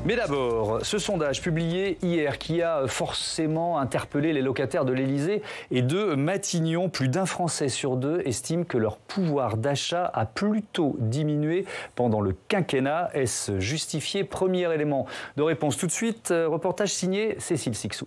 Mais d'abord, ce sondage publié hier qui a forcément interpellé les locataires de l'Élysée et de Matignon. Plus d'un Français sur deux estime que leur pouvoir d'achat a plutôt diminué pendant le quinquennat. Est-ce justifié? Premier élément de réponse tout de suite. Reportage signé Cécile Sixou.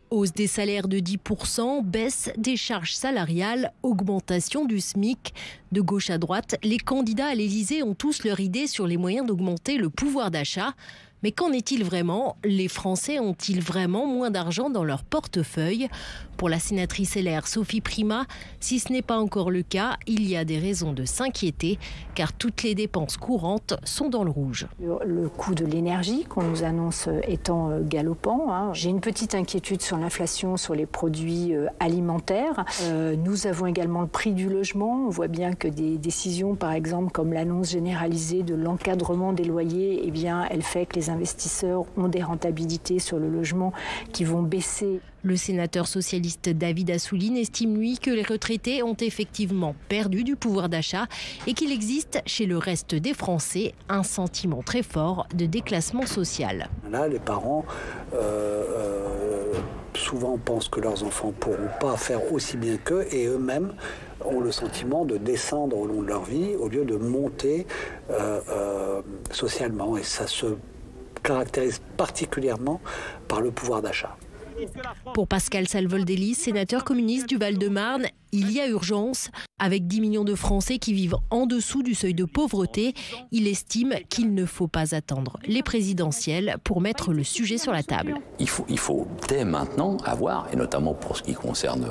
Hausse des salaires de 10%, baisse des charges salariales, augmentation du SMIC. De gauche à droite, les candidats à l'Élysée ont tous leur idée sur les moyens d'augmenter le pouvoir d'achat. Mais qu'en est-il vraiment? Les Français ont-ils vraiment moins d'argent dans leur portefeuille? Pour la sénatrice LR Sophie Primas, si ce n'est pas encore le cas, il y a des raisons de s'inquiéter, car toutes les dépenses courantes sont dans le rouge. Le coût de l'énergie qu'on nous annonce étant galopant. J'ai une petite inquiétude sur l'inflation sur les produits alimentaires. Nous avons également le prix du logement. On voit bien que des décisions, par exemple, comme l'annonce généralisée de l'encadrement des loyers, eh bien, elle fait que les investisseurs ont des rentabilités sur le logement qui vont baisser. Le sénateur socialiste David Assouline estime, lui, que les retraités ont effectivement perdu du pouvoir d'achat et qu'il existe chez le reste des Français un sentiment très fort de déclassement social. Là, les parents souvent pensent que leurs enfants ne pourront pas faire aussi bien qu'eux et eux-mêmes ont le sentiment de descendre au long de leur vie au lieu de monter socialement. Et ça se caractérise particulièrement par le pouvoir d'achat. Pour Pascal Salvoldelli, sénateur communiste du Val-de-Marne, il y a urgence. Avec 10 millions de Français qui vivent en dessous du seuil de pauvreté, il estime qu'il ne faut pas attendre les présidentielles pour mettre le sujet sur la table. Il faut dès maintenant avoir, et notamment pour ce qui concerne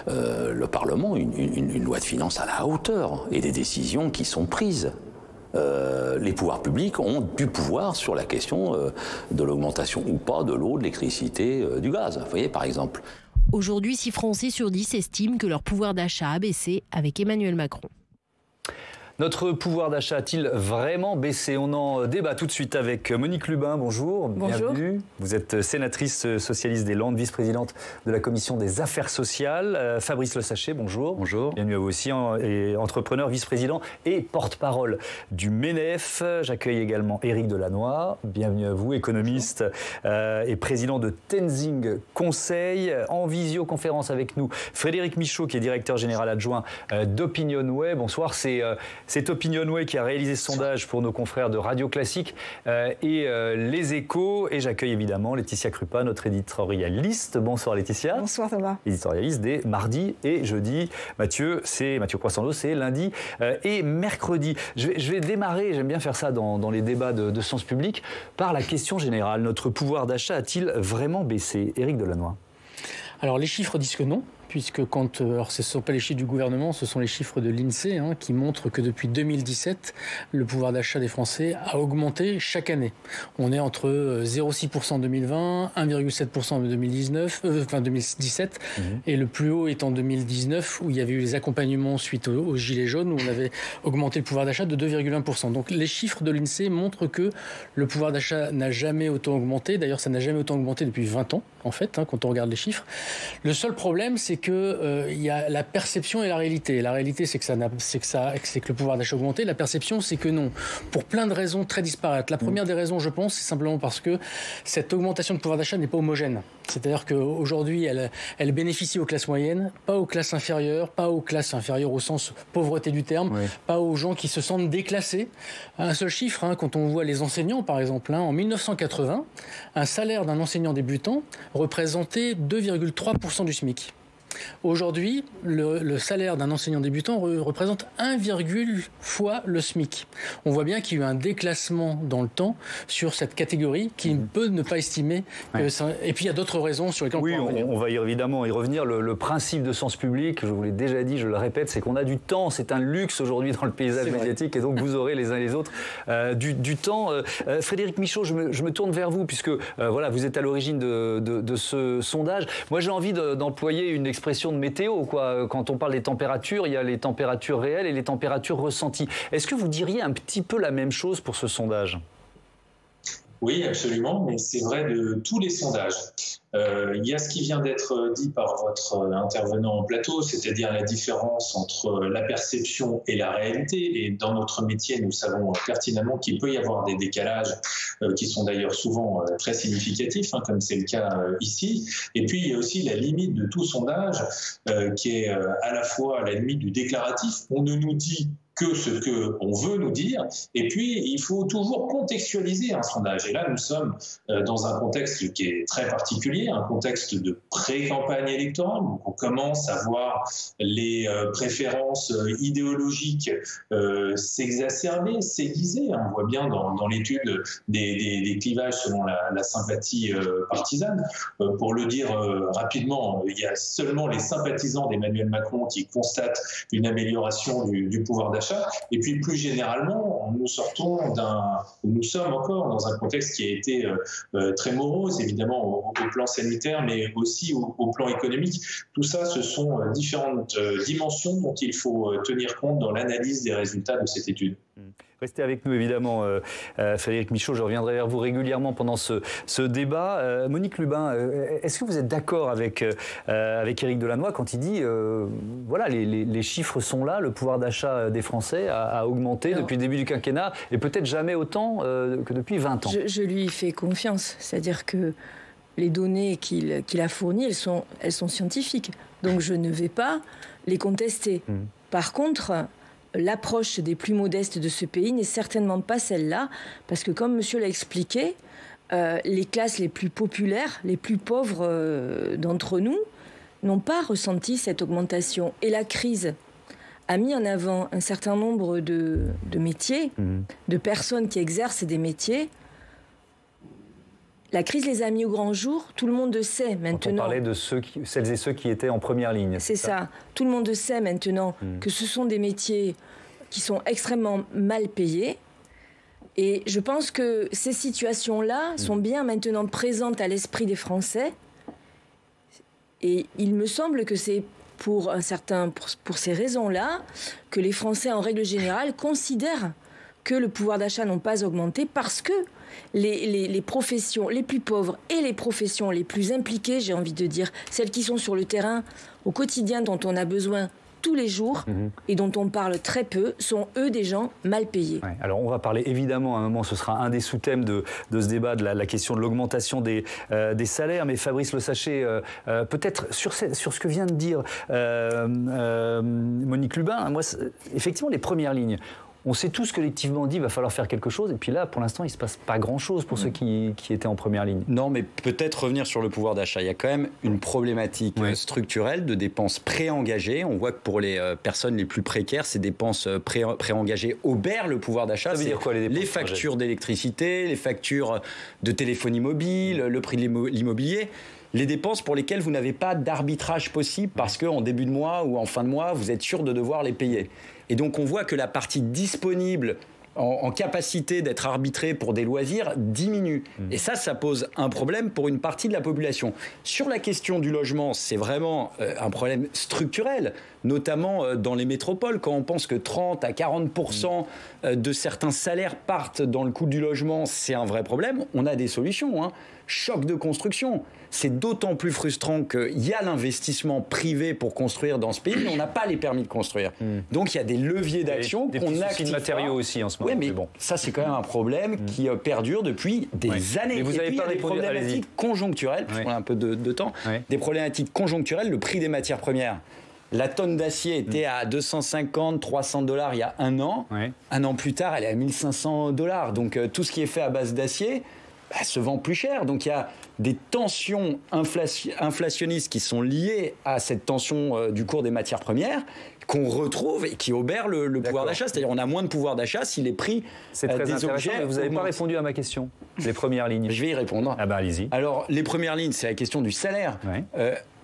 le Parlement, une loi de finances à la hauteur et des décisions qui sont prises. Les pouvoirs publics ont du pouvoir sur la question de l'augmentation ou pas de l'eau, de l'électricité, du gaz. Vous voyez, par exemple. Aujourd'hui, 6 Français sur 10 estiment que leur pouvoir d'achat a baissé avec Emmanuel Macron. Notre pouvoir d'achat a-t-il vraiment baissé? On en débat tout de suite avec Monique Lubin. Bonjour. Bonjour. Bienvenue. Vous êtes sénatrice socialiste des Landes, vice-présidente de la commission des affaires sociales. Fabrice Le Sachet, bonjour. Bonjour. Bienvenue à vous aussi, et entrepreneur, vice-président et porte-parole du MENEF. J'accueille également Éric Delannoy. Bienvenue à vous, économiste et président de Tenzing Conseil. En visioconférence avec nous, Frédéric Michaud, qui est directeur général adjoint d'Opinionway. Bonsoir. C'est Opinionway qui a réalisé ce sondage pour nos confrères de Radio Classique et Les Échos. Et j'accueille évidemment Laetitia Krupa, notre éditorialiste. Bonsoir Laetitia. Bonsoir Thomas. Éditorialiste des mardis et jeudis. Mathieu Croissando, c'est lundi et mercredi. Je vais démarrer, j'aime bien faire ça dans les débats de Sens Public, par la question générale. Notre pouvoir d'achat a-t-il vraiment baissé? Éric Delannoy. Alors les chiffres disent que non. Puisque alors ce ne sont pas les chiffres du gouvernement, ce sont les chiffres de l'INSEE qui montrent que depuis 2017, le pouvoir d'achat des Français a augmenté chaque année. On est entre 0,6% en 2020, 1,7% en 2017, et le plus haut est en 2019 où il y avait eu les accompagnements suite aux Gilets jaunes où on avait augmenté le pouvoir d'achat de 2,1%. Donc les chiffres de l'INSEE montrent que le pouvoir d'achat n'a jamais autant augmenté. D'ailleurs, ça n'a jamais autant augmenté depuis 20 ans, en fait, quand on regarde les chiffres. Le seul problème, c'est que il y a la perception et la réalité. La réalité, c'est que le pouvoir d'achat a augmenté. La perception, c'est que non. Pour plein de raisons très disparates. La première des raisons, je pense, c'est simplement parce que cette augmentation de pouvoir d'achat n'est pas homogène. C'est-à-dire qu'aujourd'hui, elle bénéficie aux classes moyennes, pas aux classes inférieures au sens pauvreté du terme, pas aux gens qui se sentent déclassés. Un seul chiffre, quand on voit les enseignants, par exemple, en 1980, un salaire d'un enseignant débutant représentait 2,3% du SMIC. Aujourd'hui, le salaire d'un enseignant débutant représente 1,1 fois le SMIC. On voit bien qu'il y a eu un déclassement dans le temps sur cette catégorie qui peut ne pas estimer que ça... Et puis il y a d'autres raisons sur lesquelles on va évidemment y revenir. Le principe de Sens Public, je vous l'ai déjà dit, je le répète, c'est qu'on a du temps. C'est un luxe aujourd'hui dans le paysage médiatique et donc vous aurez les uns les autres du temps. Frédéric Michaud, je me tourne vers vous puisque vous êtes à l'origine de ce sondage. Moi j'ai envie d'employer une expression de météo, quoi. Quand on parle des températures, il y a les températures réelles et les températures ressenties. Est-ce que vous diriez un petit peu la même chose pour ce sondage ? Oui, absolument, mais c'est vrai de tous les sondages. Il y a ce qui vient d'être dit par votre intervenant en plateau, c'est-à-dire la différence entre la perception et la réalité. Et dans notre métier, nous savons pertinemment qu'il peut y avoir des décalages qui sont d'ailleurs souvent très significatifs, comme c'est le cas ici. Et puis, il y a aussi la limite de tout sondage, qui est à la fois la limite du déclaratif. On ne nous dit que ce qu'on veut nous dire. Et puis, il faut toujours contextualiser un sondage. Et là, nous sommes dans un contexte qui est très particulier, un contexte de pré-campagne électorale. Donc, on commence à voir les préférences idéologiques s'exacerber, s'aiguiser. On voit bien dans l'étude des clivages selon la sympathie partisane. Pour le dire rapidement, il y a seulement les sympathisants d'Emmanuel Macron qui constatent une amélioration du pouvoir d'achat. Et puis plus généralement, nous sommes encore dans un contexte qui a été très morose, évidemment au plan sanitaire, mais aussi au plan économique. Tout ça, ce sont différentes dimensions dont il faut tenir compte dans l'analyse des résultats de cette étude. Restez avec nous, évidemment, Frédéric Michaud. Je reviendrai vers vous régulièrement pendant ce débat. Monique Lubin, est-ce que vous êtes d'accord avec Éric Delannoy quand il dit voilà, les chiffres sont là, le pouvoir d'achat des Français a augmenté depuis le début du quinquennat et peut-être jamais autant que depuis 20 ans? Je lui fais confiance. C'est-à-dire que les données qu'il a fournies, elles sont scientifiques. Donc je ne vais pas les contester. Par contre, l'approche des plus modestes de ce pays n'est certainement pas celle-là, parce que comme monsieur l'a expliqué, les classes les plus populaires, les plus pauvres d'entre nous, n'ont pas ressenti cette augmentation. Et la crise a mis en avant un certain nombre de métiers, de personnes qui exercent des métiers. La crise les a mis au grand jour, tout le monde sait maintenant. On parlait de celles et ceux qui étaient en première ligne. C'est ça. Tout le monde sait maintenant que ce sont des métiers qui sont extrêmement mal payés. Et je pense que ces situations-là sont bien maintenant présentes à l'esprit des Français. Et il me semble que c'est pour ces raisons-là que les Français, en règle générale, considèrent que le pouvoir d'achat n'a pas augmenté parce que les professions les plus pauvres et les professions les plus impliquées, j'ai envie de dire, celles qui sont sur le terrain au quotidien, dont on a besoin tous les jours et dont on parle très peu, sont eux des gens mal payés. Ouais, alors on va parler évidemment à un moment, ce sera un des sous-thèmes de ce débat, de la question de l'augmentation des salaires, mais Fabrice Le Sachet, peut-être sur ce que vient de dire Monique Lubin, moi, effectivement les premières lignes, on s'est tous collectivement dit qu'il va falloir faire quelque chose. Et puis là, pour l'instant, il ne se passe pas grand-chose pour ceux qui étaient en première ligne. Non, mais peut-être revenir sur le pouvoir d'achat. Il y a quand même une problématique structurelle de dépenses préengagées. On voit que pour les personnes les plus précaires, ces dépenses préengagées obèrent le pouvoir d'achat. Ça veut dire quoi, les dépenses? Les factures d'électricité, les factures de téléphonie mobile, le prix de l'immobilier. Les dépenses pour lesquelles vous n'avez pas d'arbitrage possible parce qu'en début de mois ou en fin de mois, vous êtes sûr de devoir les payer. Et donc on voit que la partie disponible en capacité d'être arbitrée pour des loisirs diminue. Et ça pose un problème pour une partie de la population. Sur la question du logement, c'est vraiment un problème structurel, notamment dans les métropoles. Quand on pense que 30 à 40% de certains salaires partent dans le coût du logement, c'est un vrai problème. On a des solutions, Choc de construction. C'est d'autant plus frustrant qu'il y a l'investissement privé pour construire dans ce pays, mais on n'a pas les permis de construire. Donc il y a des leviers d'action qu'on active. Des matériaux aussi en ce moment. Oui, mais bon, ça c'est quand même un problème qui perdure depuis des années. Mais vous n'avez pas des problématiques conjoncturelles, parce qu'on a un peu de temps, des problématiques conjoncturelles, le prix des matières premières. La tonne d'acier était à 250, 300 $ il y a un an. Un an plus tard, elle est à 1500 $. Donc tout ce qui est fait à base d'acier se vend plus cher. Donc il y a des tensions inflationnistes qui sont liées à cette tension du cours des matières premières qu'on retrouve et qui obèrent le pouvoir d'achat. C'est-à-dire on a moins de pouvoir d'achat si les prix des objets mais vous n'avez pas répondu à ma question. Les premières lignes. Je vais y répondre. Ah ben allez-y. Alors les premières lignes, c'est la question du salaire.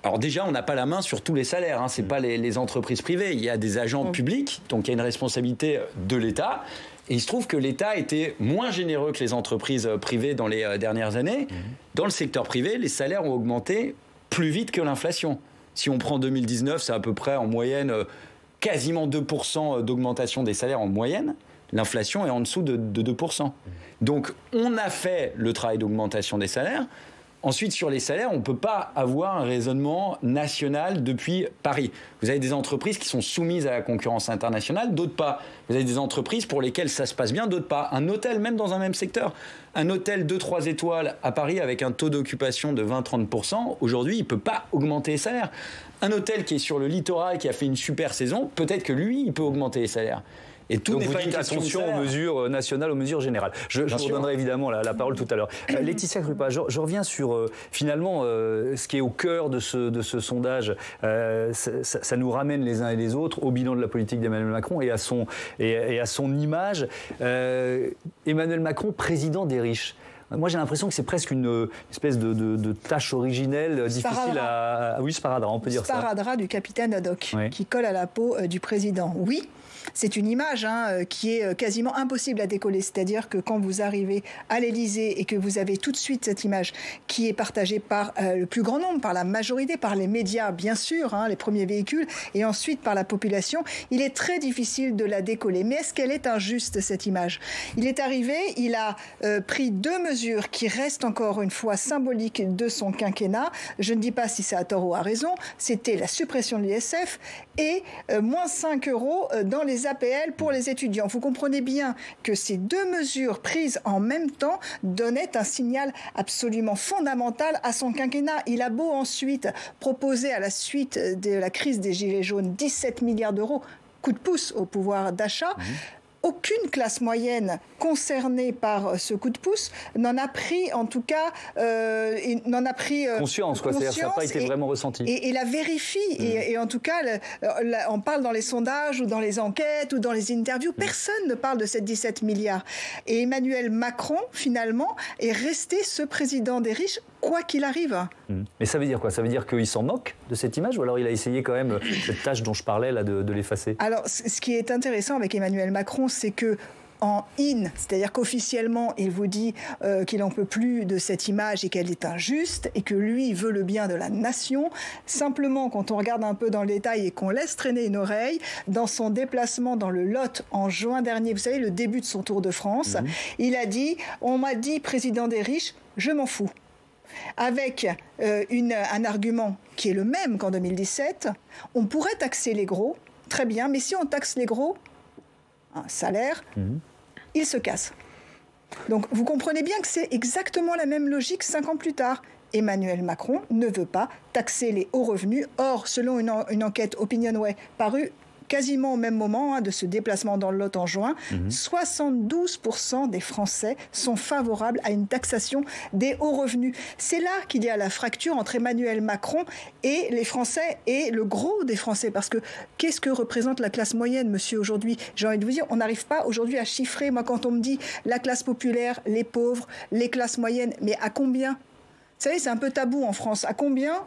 Alors déjà, on n'a pas la main sur tous les salaires. C'est pas les entreprises privées. Il y a des agents publics, donc il y a une responsabilité de l'État. Et il se trouve que l'État était moins généreux que les entreprises privées dans les dernières années. Dans le secteur privé, les salaires ont augmenté plus vite que l'inflation. Si on prend 2019, c'est à peu près en moyenne quasiment 2% d'augmentation des salaires en moyenne. l'inflation est en dessous de 2%. Donc, on a fait le travail d'augmentation des salaires. Ensuite, sur les salaires, on ne peut pas avoir un raisonnement national depuis Paris. Vous avez des entreprises qui sont soumises à la concurrence internationale, d'autres pas. Vous avez des entreprises pour lesquelles ça se passe bien, d'autres pas. Un hôtel, même dans un même secteur, un hôtel 2-3 étoiles à Paris avec un taux d'occupation de 20-30%, aujourd'hui, il ne peut pas augmenter les salaires. Un hôtel qui est sur le littoral, qui a fait une super saison, peut-être que lui, il peut augmenter les salaires. Et tout donc n'est vous pas dites attention aux mesures nationales, aux mesures générales. Je vous donnerai évidemment la parole tout à l'heure. Laetitia Krupa, je reviens sur finalement ce qui est au cœur de ce sondage. Ça nous ramène les uns et les autres au bilan de la politique d'Emmanuel Macron et à son image. Emmanuel Macron, président des riches. Moi, j'ai l'impression que c'est presque une espèce de tâche originelle, difficile à... Oui, sparadrap, on peut dire ça. Sparadrap du capitaine Haddock, qui colle à la peau du président. Oui, c'est une image qui est quasiment impossible à décoller. C'est-à-dire que quand vous arrivez à l'Élysée et que vous avez tout de suite cette image qui est partagée par le plus grand nombre, par la majorité, par les médias, bien sûr, les premiers véhicules, et ensuite par la population, il est très difficile de la décoller. Mais est-ce qu'elle est injuste, cette image ? Il est arrivé, il a pris 2 mesures qui restent encore une fois symboliques de son quinquennat. Je ne dis pas si c'est à tort ou à raison. C'était la suppression de l'ISF et moins 5 € dans les APL pour les étudiants. Vous comprenez bien que ces 2 mesures prises en même temps donnaient un signal absolument fondamental à son quinquennat. Il a beau ensuite proposer à la suite de la crise des Gilets jaunes 17 milliards d'euros, coup de pouce au pouvoir d'achat. Aucune classe moyenne concernée par ce coup de pouce n'en a pris, en tout cas, conscience, quoi. C'est-à-dire ça n'a pas été vraiment ressenti. Et la vérifie. Et en tout cas, on parle dans les sondages ou dans les enquêtes ou dans les interviews. Personne ne parle de ces 17 milliards. Et Emmanuel Macron, finalement, est resté ce président des riches, quoi qu'il arrive. Mais ça veut dire quoi ? Ça veut dire qu'il s'en moque de cette image, ou alors il a essayé quand même cette tâche dont je parlais là de l'effacer ? Alors, ce qui est intéressant avec Emmanuel Macron, c'est que en in, c'est-à-dire qu'officiellement, il vous dit qu'il n'en peut plus de cette image et qu'elle est injuste et que lui veut le bien de la nation. Simplement, quand on regarde un peu dans le détail et qu'on laisse traîner une oreille, dans son déplacement dans le Lot en juin dernier, vous savez, le début de son Tour de France, il a dit « On m'a dit président des riches, je m'en fous ». Avec un argument qui est le même qu'en 2017, on pourrait taxer les gros, très bien, mais si on taxe les gros, un salaire, ils se cassent. Donc vous comprenez bien que c'est exactement la même logique 5 ans plus tard. Emmanuel Macron ne veut pas taxer les hauts revenus. Or, selon une enquête Opinionway parue quasiment au même moment de ce déplacement dans le Lot en juin, 72% des Français sont favorables à une taxation des hauts revenus. C'est là qu'il y a la fracture entre Emmanuel Macron et les Français et le gros des Français. Parce que qu'est-ce que représente la classe moyenne, monsieur, aujourd'hui ? J'ai envie de vous dire, on n'arrive pas aujourd'hui à chiffrer. Moi, quand on me dit la classe populaire, les pauvres, les classes moyennes, mais à combien ? Vous savez, c'est un peu tabou en France. À combien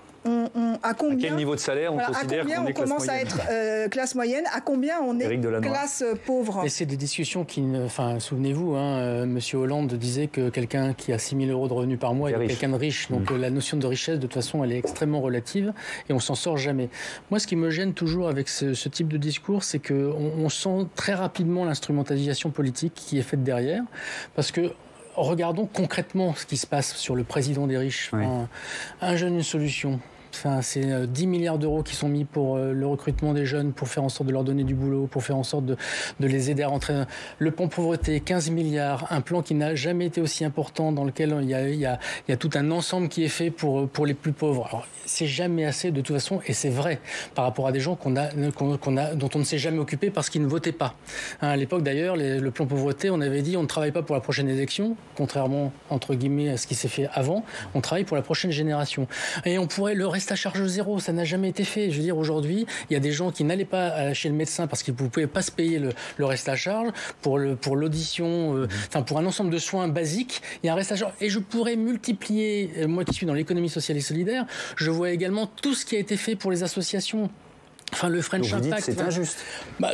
à quel niveau de salaire on considère qu'on est classe moyenne ? À combien on commence à être classe moyenne ? À combien on est classe pauvre ? Et c'est des discussions qui... Enfin, souvenez-vous, M. Hollande disait que quelqu'un qui a 6 000 € de revenus par mois est quelqu'un de riche. Donc la notion de richesse, de toute façon, elle est extrêmement relative et on s'en sort jamais. Moi, ce qui me gêne toujours avec ce type de discours, c'est qu'on sent très rapidement l'instrumentalisation politique qui est faite derrière. Parce que regardons concrètement ce qui se passe sur le président des riches. Un jeune, une solution. Enfin, c'est 10 milliards d'euros qui sont mis pour le recrutement des jeunes, pour faire en sorte de leur donner du boulot, pour faire en sorte de les aider à rentrer. Le plan pauvreté, 15 milliards, un plan qui n'a jamais été aussi important, dans lequel il y a tout un ensemble qui est fait pour les plus pauvres. Alors, c'est jamais assez de toute façon, et c'est vrai, par rapport à des gens dont on ne s'est jamais occupé parce qu'ils ne votaient pas. À l'époque d'ailleurs, le plan pauvreté, on avait dit on ne travaille pas pour la prochaine élection, contrairement entre guillemets à ce qui s'est fait avant, on travaille pour la prochaine génération. Et on pourrait le reste à charge zéro, ça n'a jamais été fait. Je veux dire, aujourd'hui, il y a des gens qui n'allaient pas chez le médecin parce qu'ils ne pouvaient pas se payer le reste à charge pour l'audition, pour un ensemble de soins basiques. Il y a un reste à charge. Et je pourrais multiplier, moi qui suis dans l'économie sociale et solidaire, je vois également tout ce qui a été fait pour les associations. Enfin, le French Impact. C'est injuste.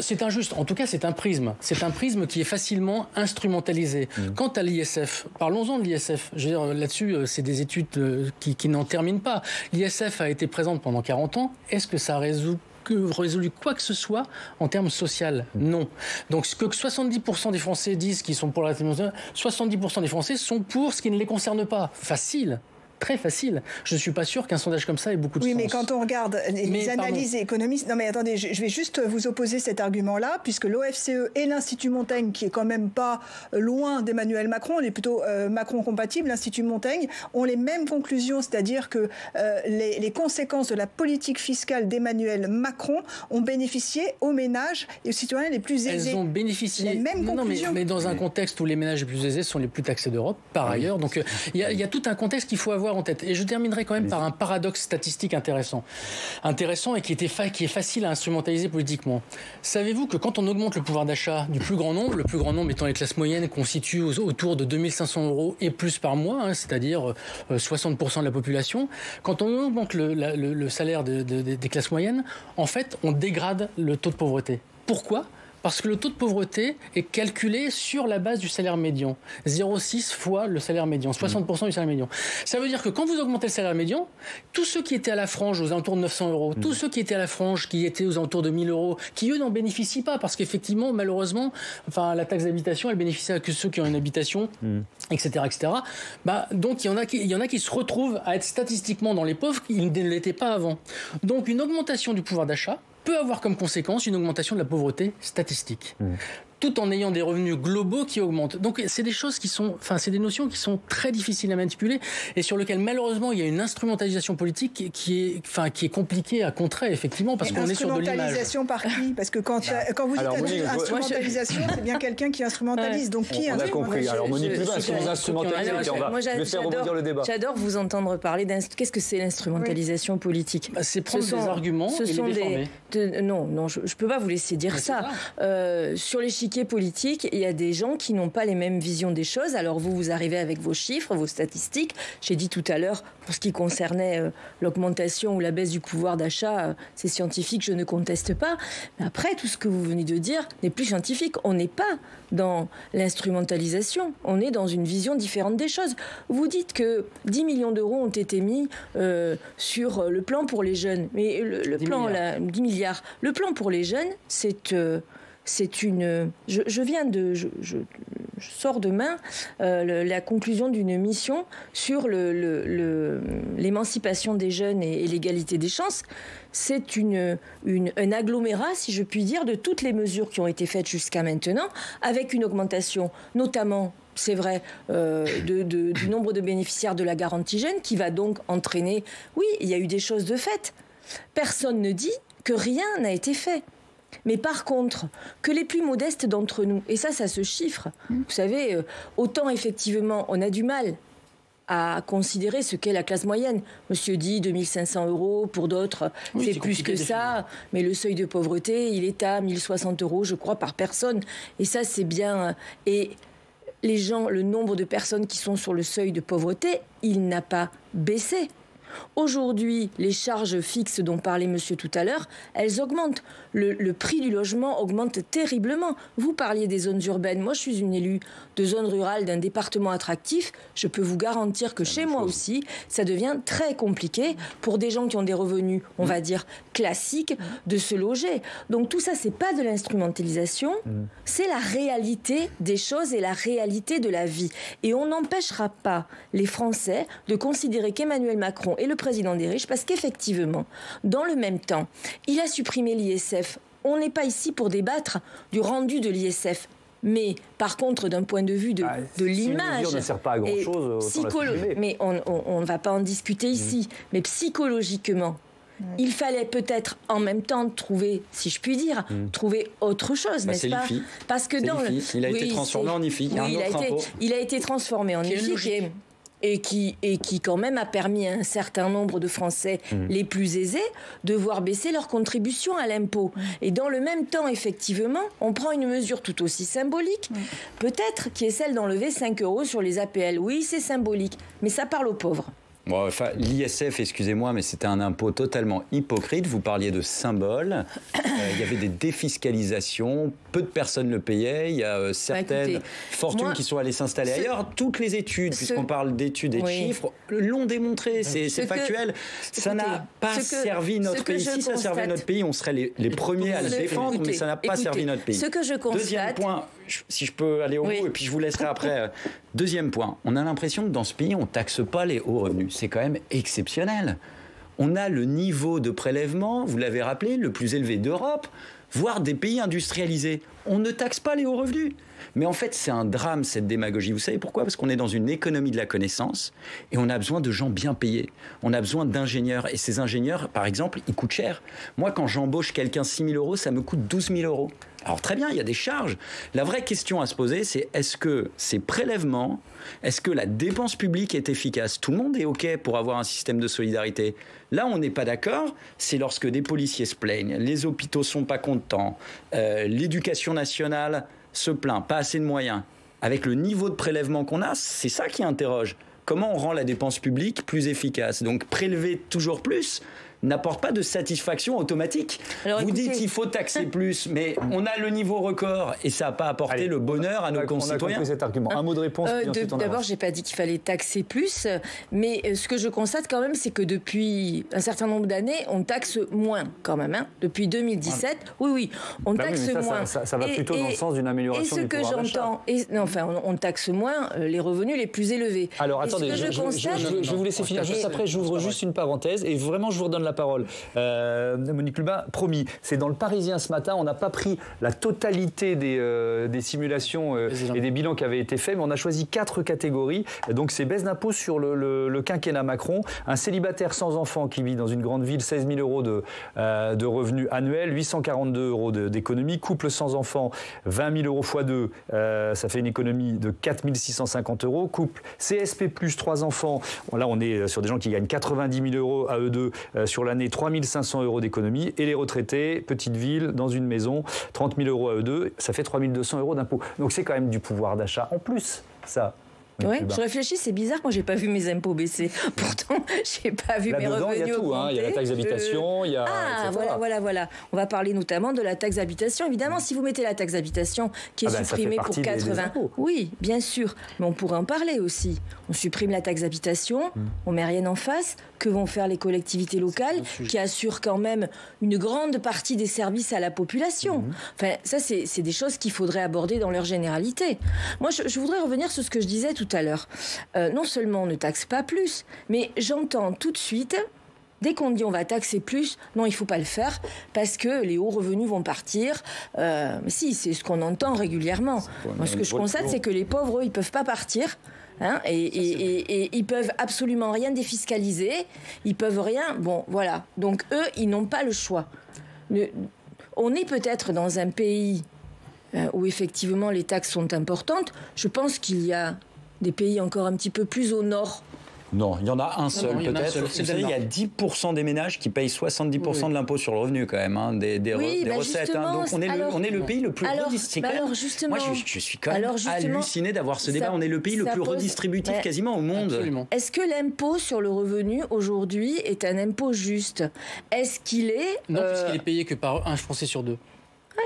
C'est injuste. En tout cas, c'est un prisme. C'est un prisme qui est facilement instrumentalisé. Quant à l'ISF, parlons-en de l'ISF. Je veux dire, là-dessus, c'est des études qui n'en terminent pas. L'ISF a été présente pendant 40 ans. Est-ce que ça résout résolu quoi que ce soit en termes social. Non. Donc ce que 70% des Français disent qu'ils sont pour la 70% des Français sont pour ce qui ne les concerne pas. Facile. Très facile. Je ne suis pas sûr qu'un sondage comme ça ait beaucoup de sens. Oui, mais quand on regarde les analyses économistes... Non, mais attendez, je vais juste vous opposer cet argument-là, puisque l'OFCE et l'Institut Montaigne, qui est quand même pas loin d'Emmanuel Macron, on est plutôt Macron-compatible, l'Institut Montaigne, ont les mêmes conclusions, c'est-à-dire que les conséquences de la politique fiscale d'Emmanuel Macron ont bénéficié aux ménages et aux citoyens les plus aisés. Elles ont bénéficié... Les mêmes conclusions. Mais dans un contexte où les ménages les plus aisés sont les plus taxés d'Europe, par ailleurs. Donc il y a tout un contexte qu'il faut avoir en tête. Et je terminerai quand même par un paradoxe statistique intéressant et qui est facile à instrumentaliser politiquement. Savez-vous que quand on augmente le pouvoir d'achat du plus grand nombre, le plus grand nombre étant les classes moyennes qu'on situe autour de 2500 € et plus par mois, c'est-à-dire 60% de la population, quand on augmente le salaire des classes moyennes, en fait, on dégrade le taux de pauvreté. Pourquoi ? Parce que le taux de pauvreté est calculé sur la base du salaire médian. 0,6 fois le salaire médian, 60% du salaire médian. Ça veut dire que quand vous augmentez le salaire médian, tous ceux qui étaient à la frange aux alentours de 900 €, tous ceux qui étaient à la frange qui étaient aux alentours de 1000 €, qui eux n'en bénéficient pas, parce qu'effectivement, malheureusement, la taxe d'habitation, elle bénéficie à que ceux qui ont une habitation, etc., etc. Donc il y en a qui se retrouvent à être statistiquement dans les pauvres, ils ne l'étaient pas avant. Donc une augmentation du pouvoir d'achat peut avoir comme conséquence une augmentation de la pauvreté statistique. Tout en ayant des revenus globaux qui augmentent. Donc c'est des choses c'est des notions qui sont très difficiles à manipuler et sur lesquelles malheureusement il y a une instrumentalisation politique qui est compliquée à contrer effectivement parce qu'on est sur de l'image. Instrumentalisation par qui ? Parce que quand vous dites instrumentalisation, c'est bien quelqu'un qui instrumentalise. Donc qui on a compris. Alors Monique Lubin, si vous instrumentalisez, on va faire rebondir le débat. J'adore vous entendre parler qu'est-ce que c'est l'instrumentalisation politique ? C'est prendre des arguments et les déformer. Non, je ne peux pas vous laisser dire ça. Sur l'échiquier politique, il y a des gens qui n'ont pas les mêmes visions des choses. Alors vous arrivez avec vos chiffres, vos statistiques. J'ai dit tout à l'heure, pour ce qui concernait l'augmentation ou la baisse du pouvoir d'achat, c'est scientifique, je ne conteste pas. Mais après, tout ce que vous venez de dire n'est plus scientifique. On n'est pas dans l'instrumentalisation. On est dans une vision différente des choses. Vous dites que 10 millions d'euros ont été mis sur le plan pour les jeunes. Mais le plan, 10 milliards. Le plan pour les jeunes, c'est une... Je sors demain la conclusion d'une mission sur l'émancipation des jeunes et l'égalité des chances. C'est un agglomérat, si je puis dire, de toutes les mesures qui ont été faites jusqu'à maintenant, avec une augmentation, notamment, c'est vrai, du nombre de bénéficiaires de la garantie jeune, qui va donc entraîner... Oui, il y a eu des choses de faites. Personne ne dit que rien n'a été fait. Mais par contre, que les plus modestes d'entre nous, et ça se chiffre, vous savez, autant effectivement on a du mal à considérer ce qu'est la classe moyenne. Monsieur dit 2500 €, pour d'autres c'est plus que ça, mais le seuil de pauvreté, il est à 1060 €, je crois, par personne. Et ça, c'est bien. Et les gens, le nombre de personnes qui sont sur le seuil de pauvreté, il n'a pas baissé. Aujourd'hui, les charges fixes dont parlait monsieur tout à l'heure, elles augmentent. Le prix du logement augmente terriblement. Vous parliez des zones urbaines. Moi, je suis une élue de zone rurale d'un département attractif. Je peux vous garantir que chez moi aussi, ça devient très compliqué pour des gens qui ont des revenus, on va dire, classiques, de se loger. Donc tout ça, c'est pas de l'instrumentalisation, c'est la réalité des choses et la réalité de la vie. Et on n'empêchera pas les Français de considérer qu'Emmanuel Macron est le président des riches parce qu'effectivement, dans le même temps, il a supprimé l'ISF. On n'est pas ici pour débattre du rendu de l'ISF. Mais par contre, d'un point de vue de l'image... Une mesure ne sert pas à grand-chose. Mais on ne va pas en discuter ici. Mais psychologiquement, il fallait peut-être en même temps trouver, si je puis dire, trouver autre chose, n'est-ce pas ? Parce que il a été transformé en IFI. Il a été transformé en IFI. Et qui quand même a permis à un certain nombre de Français les plus aisés de voir baisser leur contribution à l'impôt. Et dans le même temps, effectivement, on prend une mesure tout aussi symbolique, peut-être, qui est celle d'enlever 5 € sur les APL. Oui, c'est symbolique, mais ça parle aux pauvres. Bon, enfin, l'ISF, excusez-moi, mais c'était un impôt totalement hypocrite. Vous parliez de symboles. Il y avait des défiscalisations. Peu de personnes le payaient. Il y a certaines fortunes qui sont allées s'installer ailleurs. Toutes les études, puisqu'on parle d'études et de chiffres, l'ont démontré. C'est factuel. Ça n'a pas servi notre pays. Si ça servait notre pays, on serait les premiers à le défendre, mais ça n'a pas servi notre pays. Ce que je constate... Deuxième point, si je peux aller au bout, et puis je vous laisserai après. Deuxième point, on a l'impression que dans ce pays, on ne taxe pas les hauts revenus. C'est quand même exceptionnel. On a le niveau de prélèvement, vous l'avez rappelé, le plus élevé d'Europe, voire des pays industrialisés. On ne taxe pas les hauts revenus. Mais en fait, c'est un drame, cette démagogie. Vous savez pourquoi ? Parce qu'on est dans une économie de la connaissance et on a besoin de gens bien payés. On a besoin d'ingénieurs. Et ces ingénieurs, par exemple, ils coûtent cher. Moi, quand j'embauche quelqu'un 6 000 €, ça me coûte 12 000 €. Alors très bien, il y a des charges. La vraie question à se poser, c'est est-ce que ces prélèvements, est-ce que la dépense publique est efficace ? Tout le monde est OK pour avoir un système de solidarité. Là, on n'est pas d'accord, c'est lorsque des policiers se plaignent, les hôpitaux sont pas contents, l'éducation nationale se plaint, pas assez de moyens. Avec le niveau de prélèvement qu'on a, c'est ça qui interroge. Comment on rend la dépense publique plus efficace ? Donc prélever toujours plus n'apporte pas de satisfaction automatique. Alors, vous dites qu'il faut taxer plus, mais on a le niveau record et ça n'a pas apporté le bonheur à nos concitoyens. On a compris cet argument. Un mot de réponse. D'abord, j'ai pas dit qu'il fallait taxer plus, mais ce que je constate quand même, c'est que depuis un certain nombre d'années, on taxe moins quand même. Hein. Depuis 2017, oui, on taxe moins. Ça va plutôt dans le sens d'une amélioration du pouvoir d'achat. On taxe moins les revenus les plus élevés. Alors attendez, je vais vous laisser finir juste après. J'ouvre juste une parenthèse et vraiment je vous redonne la parole. Monique Lubin, promis, c'est dans le Parisien ce matin, on n'a pas pris la totalité des simulations et des bilans qui avaient été faits, mais on a choisi 4 catégories. Donc c'est baisse d'impôts sur le quinquennat Macron, un célibataire sans enfant qui vit dans une grande ville, 16 000 € de revenus annuels, 842 € d'économie, couple sans enfant, 20 000 € x 2, ça fait une économie de 4 650 €, couple CSP+, 3 enfants, là on est sur des gens qui gagnent 90 000 € à eux deux sur l'année, 3 500 € d'économie, et les retraités, petite ville, dans une maison, 30 000 € à eux deux, ça fait 3 200 € d'impôts. Donc c'est quand même du pouvoir d'achat en plus, ça. Oui, je réfléchis, c'est bizarre, moi j'ai pas vu mes impôts baisser. Pourtant, j'ai pas vu mes revenus augmenter. Il y a tout, il y a la taxe d'habitation, il y a... voilà. On va parler notamment de la taxe d'habitation. Évidemment, si vous mettez la taxe d'habitation qui est supprimée pour 80... Oui, bien sûr, mais on pourrait en parler aussi. On supprime la taxe d'habitation, on met rien en face. Que vont faire les collectivités locales qui assurent quand même une grande partie des services à la population. Enfin, ça, c'est des choses qu'il faudrait aborder dans leur généralité. Moi, je voudrais revenir sur ce que je disais tout à l'heure. Non seulement on ne taxe pas plus, mais j'entends tout de suite, dès qu'on dit on va taxer plus, non, il ne faut pas le faire parce que les hauts revenus vont partir. Mais si, c'est ce qu'on entend régulièrement. Moi, ce que je constate, c'est que les pauvres, eux, ils ne peuvent pas partir. Et ils peuvent absolument rien défiscaliser, ils peuvent rien. Bon, voilà. Donc eux, ils n'ont pas le choix. On est peut-être dans un pays où effectivement les taxes sont importantes. Je pense qu'il y a des pays encore un petit peu plus au nord. Non, il y en a un seul peut-être. Vous savez, il y a 10% des ménages qui payent 70% de l'impôt sur le revenu quand même, des recettes. Donc on est le pays le plus redistributif. Moi, je suis quand même halluciné d'avoir ce débat. On est le pays le plus redistributif quasiment au monde. Absolument. Est-ce que l'impôt sur le revenu aujourd'hui est un impôt juste ? Est-ce qu'il est... Non, puisqu'il est payé que par un Français sur deux.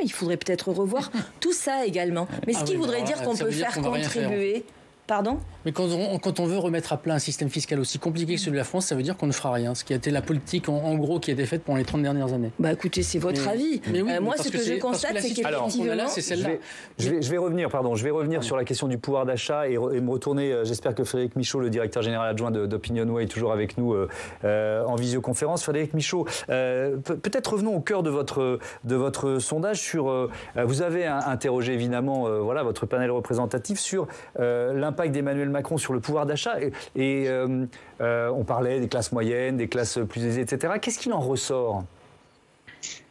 Il faudrait peut-être revoir tout ça également. Mais ce qui voudrait dire qu'on peut faire contribuer... Pardon ? Mais quand on veut remettre à plat un système fiscal aussi compliqué que celui de la France, ça veut dire qu'on ne fera rien. Ce qui a été la politique, en gros, qui a été faite pendant les 30 dernières années. Bah écoutez, c'est votre avis. Mais oui, moi, ce que je constate, c'est qu'effectivement... c'est celle-là. Je vais revenir sur la question du pouvoir d'achat et me retourner, j'espère que Frédéric Michaud, le directeur général adjoint d'Opinionway, est toujours avec nous en visioconférence. Frédéric Michaud, peut-être revenons au cœur de votre sondage sur... vous avez interrogé évidemment votre panel représentatif sur l'impact d'Emmanuel Macron sur le pouvoir d'achat et on parlait des classes moyennes, des classes plus aisées, etc. Qu'est-ce qu'il en ressort ?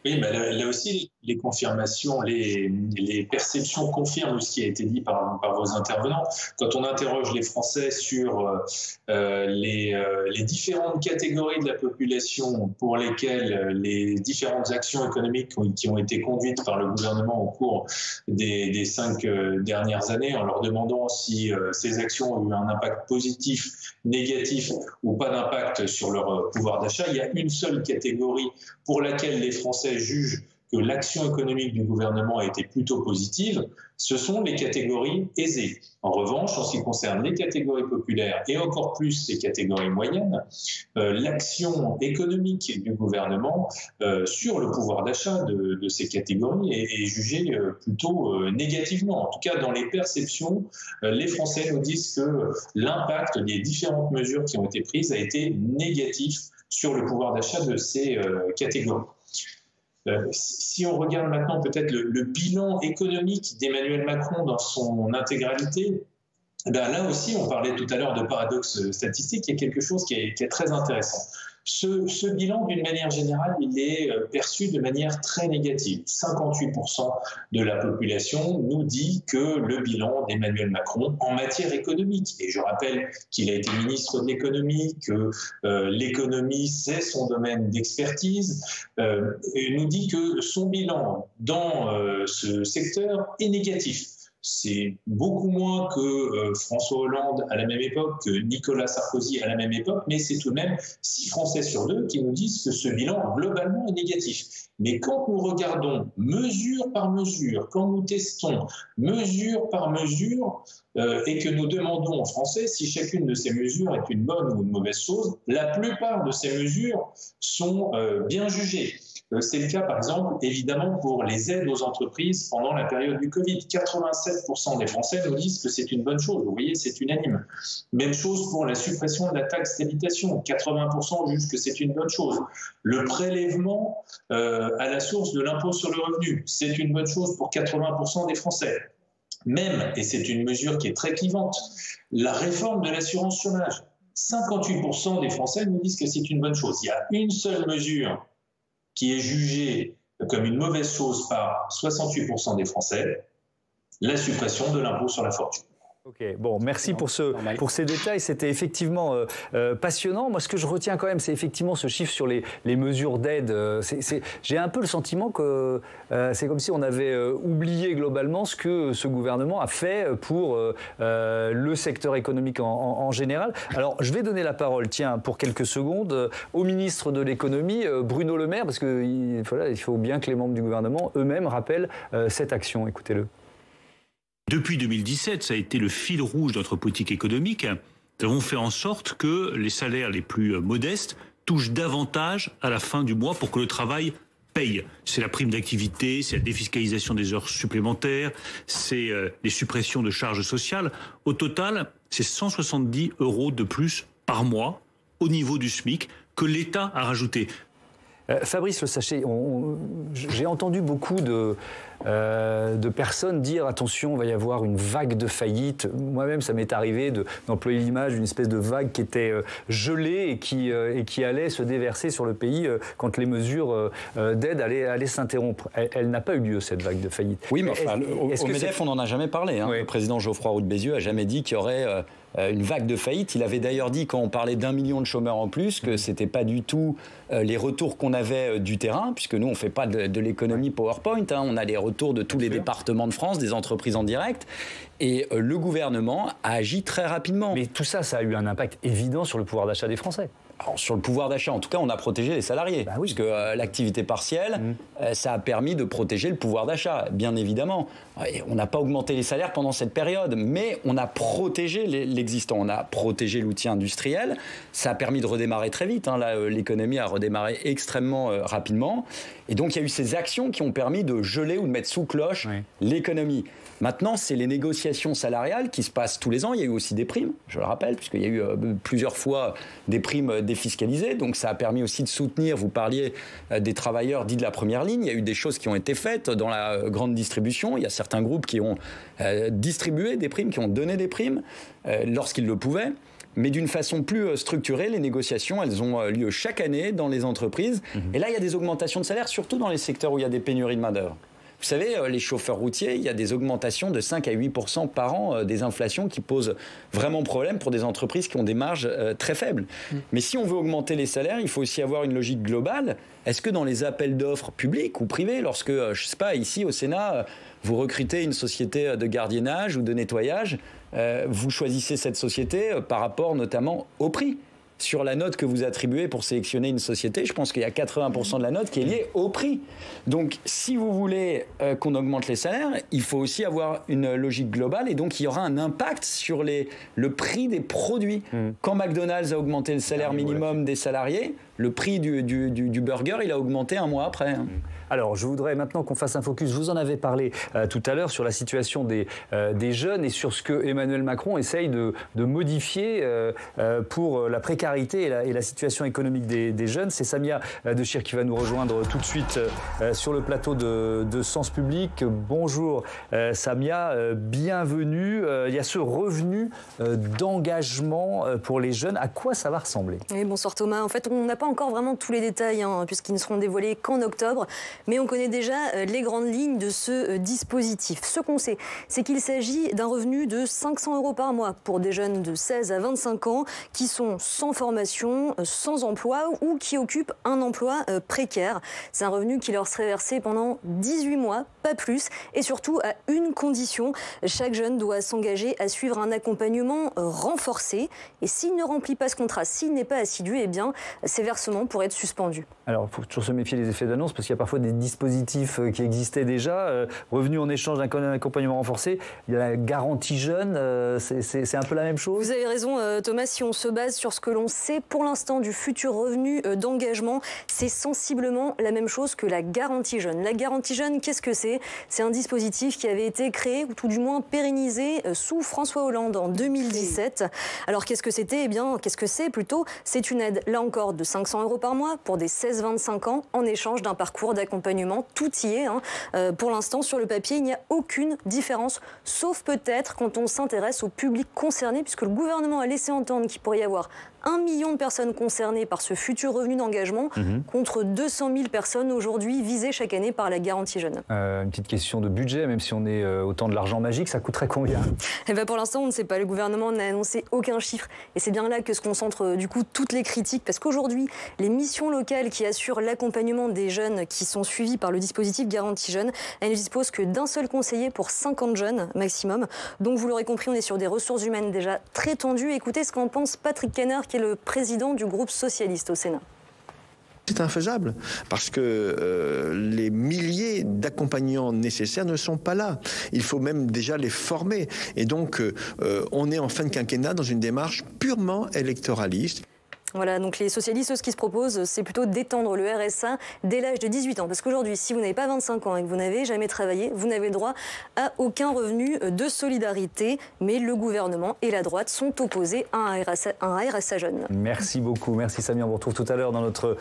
Oui, bah là aussi, les confirmations, les perceptions confirment ce qui a été dit par vos intervenants. Quand on interroge les Français sur les différentes catégories de la population pour lesquelles les différentes actions économiques qui ont été conduites par le gouvernement au cours des 5 dernières années, en leur demandant si ces actions ont eu un impact positif, négatif ou pas d'impact sur leur pouvoir d'achat, il y a une seule catégorie pour laquelle les Français jugent que l'action économique du gouvernement a été plutôt positive, ce sont les catégories aisées. En revanche, en ce qui concerne les catégories populaires et encore plus les catégories moyennes, l'action économique du gouvernement sur le pouvoir d'achat de ces catégories est jugée plutôt négativement. En tout cas, dans les perceptions, les Français nous disent que l'impact des différentes mesures qui ont été prises a été négatif sur le pouvoir d'achat de ces catégories. Si on regarde maintenant peut-être le bilan économique d'Emmanuel Macron dans son intégralité, ben là aussi, on parlait tout à l'heure de paradoxe statistique, il y a quelque chose qui est très intéressant. Ce bilan, d'une manière générale, il est perçu de manière très négative. 58% de la population nous dit que le bilan d'Emmanuel Macron en matière économique, et je rappelle qu'il a été ministre de l'économie, que l'économie, c'est son domaine d'expertise, nous dit que son bilan dans ce secteur est négatif. C'est beaucoup moins que François Hollande à la même époque, que Nicolas Sarkozy à la même époque, mais c'est tout de même 6 Français sur 2 qui nous disent que ce bilan globalement est négatif. Mais quand nous regardons mesure par mesure, quand nous testons mesure par mesure et que nous demandons aux Français si chacune de ces mesures est une bonne ou une mauvaise chose, la plupart de ces mesures sont bien jugées. C'est le cas, par exemple, évidemment, pour les aides aux entreprises pendant la période du Covid. 87% des Français nous disent que c'est une bonne chose. Vous voyez, c'est unanime. Même chose pour la suppression de la taxe d'habitation. 80% jugent que c'est une bonne chose. Le prélèvement à la source de l'impôt sur le revenu, c'est une bonne chose pour 80% des Français. Même, et c'est une mesure qui est très clivante, la réforme de l'assurance chômage. 58% des Français nous disent que c'est une bonne chose. Il y a une seule mesure qui est jugée comme une mauvaise chose par 68% des Français, la suppression de l'impôt sur la fortune. Ok, bon, merci pour ces détails. C'était effectivement passionnant. Moi, ce que je retiens quand même, c'est effectivement ce chiffre sur les mesures d'aide. J'ai un peu le sentiment que c'est comme si on avait oublié globalement ce que ce gouvernement a fait pour le secteur économique en général. Alors, je vais donner la parole, tiens, pour quelques secondes, au ministre de l'économie, Bruno Le Maire, parce que voilà, il faut bien que les membres du gouvernement eux-mêmes rappellent cette action. Écoutez-le. Depuis 2017, ça a été le fil rouge de notre politique économique. Nous avons fait en sorte que les salaires les plus modestes touchent davantage à la fin du mois pour que le travail paye. C'est la prime d'activité, c'est la défiscalisation des heures supplémentaires, c'est les suppressions de charges sociales. Au total, c'est 170 € de plus par mois au niveau du SMIC que l'État a rajouté. Fabrice Le Sachet, j'ai entendu beaucoup de personnes dire attention, il va y avoir une vague de faillite. Moi-même, ça m'est arrivé d'employer l'image d'une espèce de vague qui était gelée et qui allait se déverser sur le pays quand les mesures d'aide allaient s'interrompre. Elle n'a pas eu lieu, cette vague de faillite. Oui, mais enfin, au MEDEF, on n'en a jamais parlé. Hein. Oui. Le président Geoffroy Roux de Bézieux n'a jamais dit qu'il y aurait une vague de faillite. Il avait d'ailleurs dit, quand on parlait d'1 million de chômeurs en plus, que ce n'était pas du tout les retours qu'on avait du terrain, puisque nous, on ne fait pas de l'économie PowerPoint. Hein. On a les retours de tous les départements de France, des entreprises en direct. Et le gouvernement a agi très rapidement. Mais tout ça, ça a eu un impact évident sur le pouvoir d'achat des Français. Alors, sur le pouvoir d'achat, en tout cas, on a protégé les salariés. Oui. Puisque l'activité partielle, ça a permis de protéger le pouvoir d'achat, bien évidemment. Et on n'a pas augmenté les salaires pendant cette période, mais on a protégé l'existant. On a protégé l'outil industriel. Ça a permis de redémarrer très vite. Hein. Là, l'économie a redémarré extrêmement rapidement. Et donc, il y a eu ces actions qui ont permis de geler ou de mettre sous cloche l'économie. Maintenant, c'est les négociations salariales qui se passent tous les ans. Il y a eu aussi des primes, je le rappelle, puisqu'il y a eu plusieurs fois des primes défiscalisées. Donc ça a permis aussi de soutenir, vous parliez des travailleurs dits de la première ligne. Il y a eu des choses qui ont été faites dans la grande distribution. Il y a certains groupes qui ont distribué des primes, qui ont donné des primes lorsqu'ils le pouvaient. Mais d'une façon plus structurée, les négociations, elles ont lieu chaque année dans les entreprises. Et là, il y a des augmentations de salaire, surtout dans les secteurs où il y a des pénuries de main-d'œuvre. Vous savez, les chauffeurs routiers, il y a des augmentations de 5 à 8% par an, des inflations qui posent vraiment problème pour des entreprises qui ont des marges très faibles. Mais si on veut augmenter les salaires, il faut aussi avoir une logique globale. Est-ce que dans les appels d'offres publics ou privés, lorsque, je ne sais pas, ici au Sénat, vous recrutez une société de gardiennage ou de nettoyage, vous choisissez cette société par rapport notamment au prix. Sur la note que vous attribuez pour sélectionner une société, je pense qu'il y a 80% de la note qui est liée au prix. Donc, si vous voulez qu'on augmente les salaires, il faut aussi avoir une logique globale et donc il y aura un impact sur le prix des produits. Quand McDonald's a augmenté le salaire minimum des salariés, le prix du burger, il a augmenté un mois après. Alors, je voudrais maintenant qu'on fasse un focus. Vous en avez parlé tout à l'heure sur la situation des jeunes et sur ce que Emmanuel Macron essaye de modifier pour la précarité et la situation économique des jeunes. C'est Samia Dechir qui va nous rejoindre tout de suite sur le plateau de Sens Public. Bonjour Samia, bienvenue. Il y a ce revenu d'engagement pour les jeunes. À quoi ça va ressembler ? Oui, bonsoir Thomas. En fait, on n'a pas encore vraiment tous les détails puisqu'ils ne seront dévoilés qu'en octobre. Mais on connaît déjà les grandes lignes de ce dispositif. Ce qu'on sait, c'est qu'il s'agit d'un revenu de 500 € par mois pour des jeunes de 16 à 25 ans qui sont sans formation, sans emploi ou qui occupent un emploi précaire. C'est un revenu qui leur serait versé pendant 18 mois, pas plus, et surtout à une condition. Chaque jeune doit s'engager à suivre un accompagnement renforcé. Et s'il ne remplit pas ce contrat, s'il n'est pas assidu, eh bien, ses versements pourraient être suspendus. Alors, il faut toujours se méfier des effets d'annonce parce qu'il y a parfois des dispositifs qui existaient déjà. Revenu en échange d'un accompagnement renforcé. Il y a la garantie jeune. C'est un peu la même chose. Vous avez raison, Thomas. Si on se base sur ce que l'on sait pour l'instant du futur revenu d'engagement, c'est sensiblement la même chose que la garantie jeune. La garantie jeune, qu'est-ce que c'est ? C'est un dispositif qui avait été créé, ou tout du moins pérennisé, sous François Hollande en 2017. Alors, qu'est-ce que c'était ? Eh bien, qu'est-ce que c'est plutôt ? C'est une aide, là encore, de 500 € par mois pour des 16-25 ans en échange d'un parcours d'accompagnement. Tout y est. Pour l'instant, sur le papier, il n'y a aucune différence, sauf peut-être quand on s'intéresse au public concerné, puisque le gouvernement a laissé entendre qu'il pourrait y avoir 1 million de personnes concernées par ce futur revenu d'engagement contre 200 000 personnes aujourd'hui visées chaque année par la garantie jeune. Une petite question de budget, même si on est autant de l'argent magique, ça coûterait combien ? Eh ben pour l'instant, on ne sait pas. Le gouvernement n'a annoncé aucun chiffre. Et c'est bien là que se concentrent du coup toutes les critiques. Parce qu'aujourd'hui, les missions locales qui assurent l'accompagnement des jeunes qui sont suivis par le dispositif Garantie Jeunes, elles ne disposent que d'un seul conseiller pour 50 jeunes maximum. Donc vous l'aurez compris, on est sur des ressources humaines déjà très tendues. Écoutez ce qu'en pense Patrick Kenner, qui est le président du groupe socialiste au Sénat. C'est infaisable parce que les milliers d'accompagnants nécessaires ne sont pas là. Il faut même déjà les former. Et donc, on est en fin de quinquennat dans une démarche purement électoraliste. Voilà, donc les socialistes, ce qui se proposent, c'est plutôt d'étendre le RSA dès l'âge de 18 ans. Parce qu'aujourd'hui, si vous n'avez pas 25 ans et que vous n'avez jamais travaillé, vous n'avez droit à aucun revenu de solidarité. Mais le gouvernement et la droite sont opposés à un RSA jeune. Merci beaucoup. Merci Samia. On vous retrouve tout à l'heure dans notre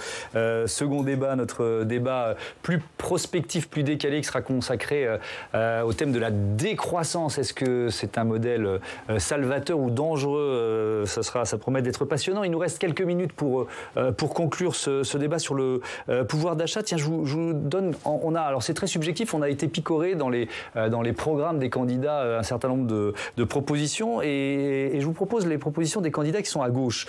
second débat, notre débat plus prospectif, plus décalé, qui sera consacré au thème de la décroissance. Est-ce que c'est un modèle salvateur ou dangereux ? Ça promet d'être passionnant. Il nous reste quelques minutes pour conclure ce débat sur le pouvoir d'achat. Tiens, je vous donne... Alors c'est très subjectif, on a été picoré dans les programmes des candidats un certain nombre de propositions et je vous propose les propositions des candidats qui sont à gauche.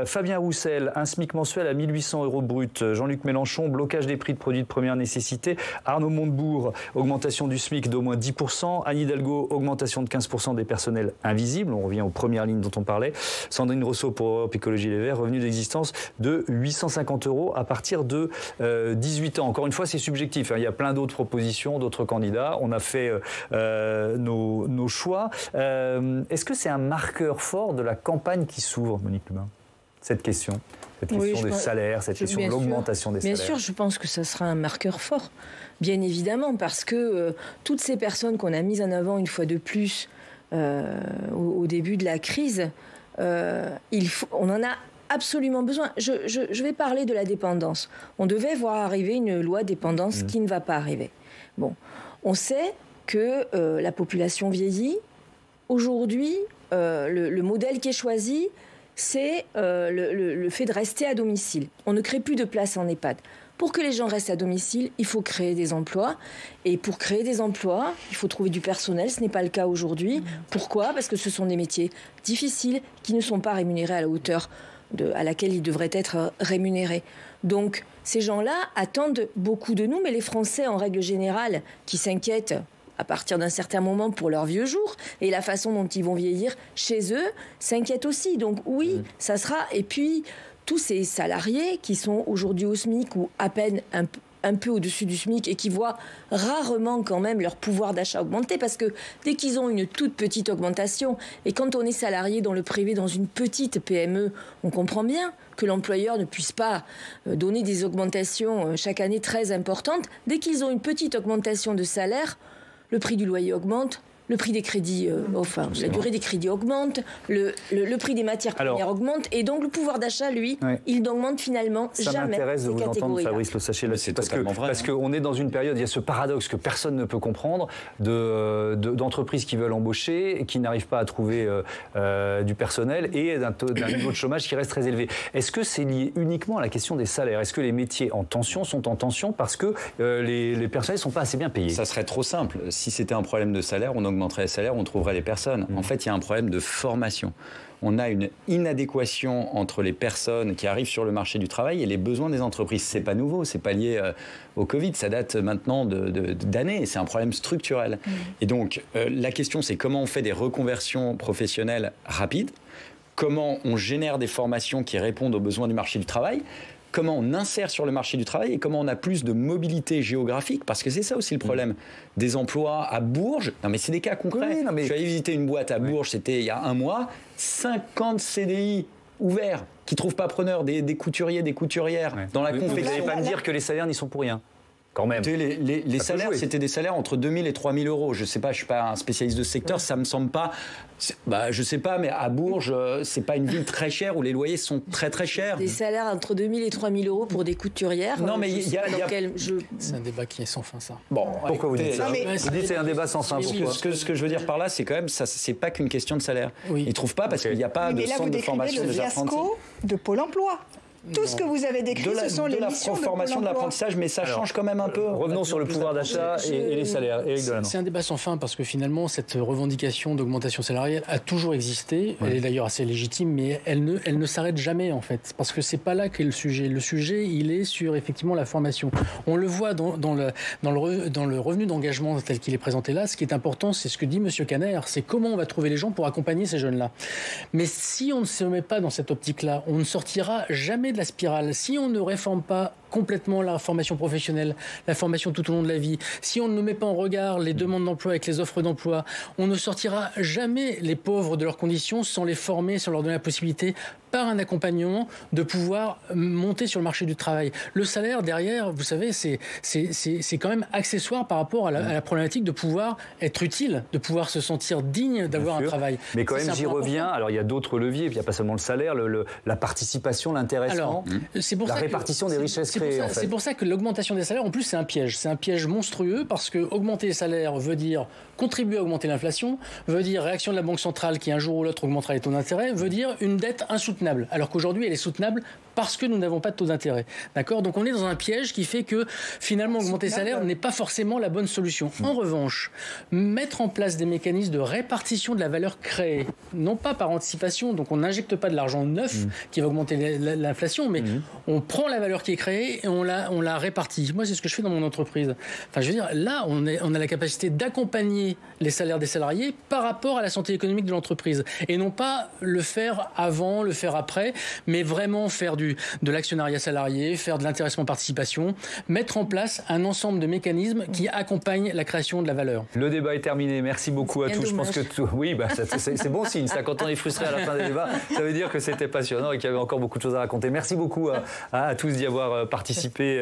Fabien Roussel, un SMIC mensuel à 1 800 € brut. Jean-Luc Mélenchon, blocage des prix de produits de première nécessité. Arnaud Montebourg, augmentation du SMIC d'au moins 10%. Anne Hidalgo, augmentation de 15% des personnels invisibles. On revient aux premières lignes dont on parlait. Sandrine Rousseau pour Europe Écologie Les Verts, revenu d'existence de 850 € à partir de 18 ans. Encore une fois, c'est subjectif. Il y a plein d'autres propositions, d'autres candidats. On a fait nos choix. Est-ce que c'est un marqueur fort de la campagne qui s'ouvre, Monique Lubin ? Cette question des salaires, cette question de l'augmentation des salaires. Bien sûr, je pense que ça sera un marqueur fort. Bien évidemment, parce que toutes ces personnes qu'on a mises en avant une fois de plus au début de la crise, on en a absolument besoin. Je vais parler de la dépendance. On devait voir arriver une loi dépendance qui ne va pas arriver. Bon, on sait que la population vieillit. Aujourd'hui, le modèle qui est choisi, c'est le fait de rester à domicile. On ne crée plus de place en EHPAD. Pour que les gens restent à domicile, il faut créer des emplois. Et pour créer des emplois, il faut trouver du personnel. Ce n'est pas le cas aujourd'hui. Pourquoi ? Parce que ce sont des métiers difficiles qui ne sont pas rémunérés à la hauteur à laquelle ils devraient être rémunérés. Donc, ces gens-là attendent beaucoup de nous, mais les Français, en règle générale, qui s'inquiètent à partir d'un certain moment pour leurs vieux jours et la façon dont ils vont vieillir chez eux, s'inquiètent aussi. Donc oui, ça sera... Et puis, tous ces salariés qui sont aujourd'hui au SMIC ou à peine un peu au-dessus du SMIC et qui voient rarement quand même leur pouvoir d'achat augmenter, parce que dès qu'ils ont une toute petite augmentation, et quand on est salarié dans le privé, dans une petite PME, on comprend bien que l'employeur ne puisse pas donner des augmentations chaque année très importantes. Dès qu'ils ont une petite augmentation de salaire, le prix du loyer augmente, le prix des crédits, la durée des crédits augmente, le prix des matières premières augmente, et donc le pouvoir d'achat, lui, il n'augmente finalement jamais. Ça m'intéresse de vous entendre, Fabrice Le Sachet, là-dessus, parce qu'on est dans une période, il y a ce paradoxe que personne ne peut comprendre d'entreprises qui veulent embaucher, et qui n'arrivent pas à trouver du personnel, et d'un niveau de chômage qui reste très élevé. Est-ce que c'est lié uniquement à la question des salaires ? Est-ce que les métiers en tension sont en tension parce que les personnels ne sont pas assez bien payés ? Ça serait trop simple. Si c'était un problème de salaire, on augmenterait les salaires, on trouverait les personnes. En fait, il y a un problème de formation. On a une inadéquation entre les personnes qui arrivent sur le marché du travail et les besoins des entreprises. C'est pas nouveau, c'est pas lié au Covid, ça date maintenant d'années, c'est un problème structurel. Et donc, la question, c'est comment on fait des reconversions professionnelles rapides, comment on génère des formations qui répondent aux besoins du marché du travail, comment on insère sur le marché du travail et comment on a plus de mobilité géographique, parce que c'est ça aussi le problème. Des emplois à Bourges, non mais c'est des cas concrets. Oui, je suis allé visiter une boîte à Bourges, c'était il y a un mois, 50 CDI ouverts qui ne trouvent pas preneur, des couturiers, des couturières dans la confection. Vous n'allez pas me dire que les salaires n'y sont pour rien ? Quand même. Les salaires, c'était des salaires entre 2 000 et 3 000 euros. Je ne sais pas, je ne suis pas un spécialiste de ce secteur, ça ne me semble pas... je ne sais pas, mais à Bourges, ce n'est pas une ville très chère où les loyers sont très très chers. Des salaires entre 2 000 et 3 000 euros pour des couturières. Non, mais c'est un débat qui est sans fin, ça. Bon, pourquoi vous dites ça ? Vous dites que c'est un débat sans fin. Pourquoi ? Ce que je veux dire par là, c'est quand même, ce n'est pas qu'une question de salaire. Ils ne trouvent pas parce qu'il n'y a pas de centre de formation des apprentis. Mais là, vous décrivez le fiasco de Pôle emploi. Tout ce que vous avez décrit, ce sont les missions de formation de l'apprentissage, mais ça change quand même un peu. Revenons sur le pouvoir d'achat et les salaires. Éric Delannoy. C'est un débat sans fin parce que finalement, cette revendication d'augmentation salariale a toujours existé. Elle est d'ailleurs assez légitime, mais elle ne s'arrête jamais en fait. Parce que c'est pas là qu'est le sujet. Le sujet, il est sur effectivement la formation. On le voit dans le revenu d'engagement tel qu'il est présenté là. Ce qui est important, c'est ce que dit M. Caner, c'est comment on va trouver les gens pour accompagner ces jeunes-là. Mais si on ne se met pas dans cette optique-là, on ne sortira jamais de la spirale. Si on ne réforme pas complètement la formation professionnelle, la formation tout au long de la vie, si on ne met pas en regard les demandes d'emploi avec les offres d'emploi, on ne sortira jamais les pauvres de leurs conditions sans les former, sans leur donner la possibilité, par un accompagnement, de pouvoir monter sur le marché du travail. Le salaire, derrière, vous savez, c'est quand même accessoire par rapport à la problématique de pouvoir être utile, de pouvoir se sentir digne d'avoir un travail. Mais quand même, j'y reviens. Alors, il y a d'autres leviers, il n'y a pas seulement le salaire, la participation, l'intéressement, la répartition des richesses. C'est pour ça que l'augmentation des salaires, en plus, c'est un piège. C'est un piège monstrueux parce que augmenter les salaires veut dire contribuer à augmenter l'inflation, veut dire réaction de la Banque centrale qui un jour ou l'autre augmentera les taux d'intérêt, veut dire une dette insoutenable. Alors qu'aujourd'hui, elle est soutenable parce que nous n'avons pas de taux d'intérêt. D'accord ? Donc on est dans un piège qui fait que finalement augmenter les salaires n'est pas forcément la bonne solution. En revanche, mettre en place des mécanismes de répartition de la valeur créée, non pas par anticipation, donc on n'injecte pas de l'argent neuf qui va augmenter l'inflation, mais on prend la valeur qui est créée et on la répartit. Moi, c'est ce que je fais dans mon entreprise. Enfin, je veux dire, là, on a la capacité d'accompagner les salaires des salariés par rapport à la santé économique de l'entreprise. Et non pas le faire avant, le faire après, mais vraiment faire de l'actionnariat salarié, faire de l'intéressement participation, mettre en place un ensemble de mécanismes qui accompagnent la création de la valeur. Le débat est terminé. Merci beaucoup à tous. Je pense que oui, c'est bon signe. Ça, quand on est frustré à la fin des débats, ça veut dire que c'était passionnant et qu'il y avait encore beaucoup de choses à raconter. Merci beaucoup à tous d'y avoir participé.